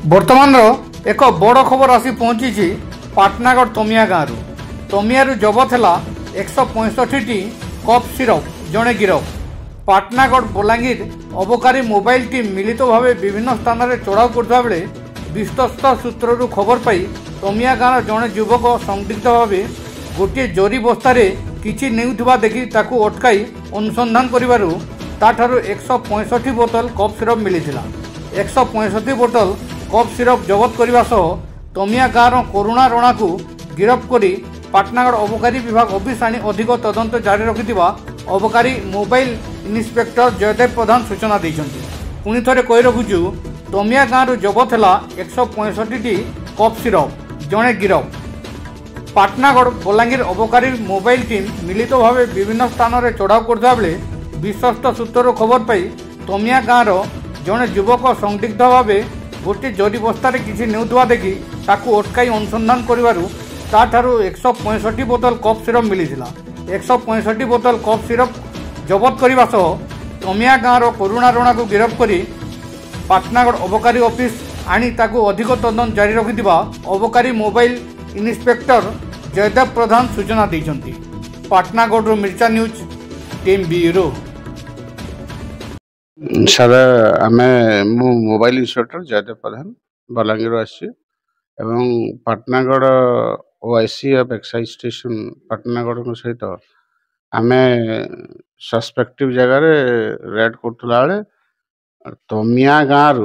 बर्तमान एक बड़ खबर आसी पहुंची पाटनागढ़ तमिया गाँव तमियारू जबत है 165टी कप सिरप जड़े गिरफ। पाटनागढ़ बलांगीर अबकारी मोबाइल टीम मिलित भाव विभिन्न स्थान में चढ़ाऊ करता बेले विश्वस्त सूत्रु खबर पाई तमिया गाँव जड़े युवक संदिग्ध भाव गोटे जरी बस्तार किछि नेउथिबा देखि ताकू अटकाई अनुसंधान करिबारु ताठारु 165 बोतल कप सिरप मिलिथिला। 165 बोतल कप सिरप जबत करने सह तमिया गाँव करुणा रणा को गिरफ करी पाटनागढ़ अबकारी विभाग ऑफिस आनी अधिक तदंत जारी रखिथिबा अबकारी मोबाइल इन्स्पेक्टर जयदेव प्रधान सूचना देइछन्ति। पुणी थरे कहि रखुछु तमिया गाँव जबत है 165टी कप सिरप जड़े गिरफ। पाटनागढ़ बलांगीर अबकारी मोबाइल टीम मिलित भाव विभिन्न स्थान में चढ़ाऊ करता बेले विश्वस्त सूत्रु खबर पाई तमिया गाँव जड़े युवक संदिग्ध भाव गोटे जरी बस्तार किसी नेउथुवा देखि ताकू अटकाई अनुसंधान करिबारु ताठारु 165 बोतल कप सिरप मिलिथिला। 165 बोतल कप सिरप जबत करने सह तमिया गाँव करुणा रणा को गिरफ करी पाटनागढ़ अबकारी ऑफिस आनी ताकू अधिक तदंत जारी रखिथिबा अबकारी मोबाइल इन्स्पेक्टर जयदेव प्रधान सूचना देइछन्ति। पाटनागढ़ मिर्चा न्यूज टीम ब्यूरो। सर आम मोबाइल इन्स्पेक्टर जयदेव प्रधान बलांगीर आसी Patnagarh OIC of excise station Patnagarh सहित आम सस्पेक्टिव जगह रेड करतला बेले तमिया गाँव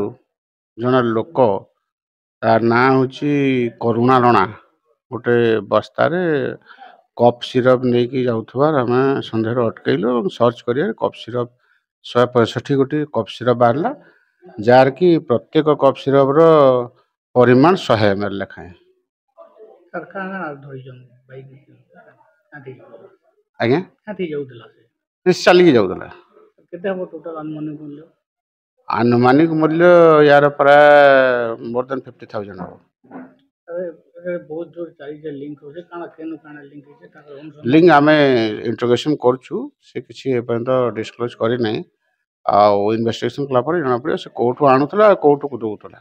जन लोक तार ना हूँ करुणा रणा गोटे बस्तार कप सिरप नहीं कि जाऊथबार आम सन्देह अटकैलु और सर्च कर कप सिरप 165 गोटी कप सिरप बाहर जार कि प्रत्येक कप सिरप परिमाण 100 ml लेखाएं। आज्ञा चलिकी जाऊला आनुमानिक मूल्य यार प्राय मोर देन 50,000 हम। लिंक आम इंट्रोगेशन करूँ से किसी डिस्क्लोज करना आ इन्वेस्टिगेशन कला जना पड़े से कौटू आणुला कौटू को दौला।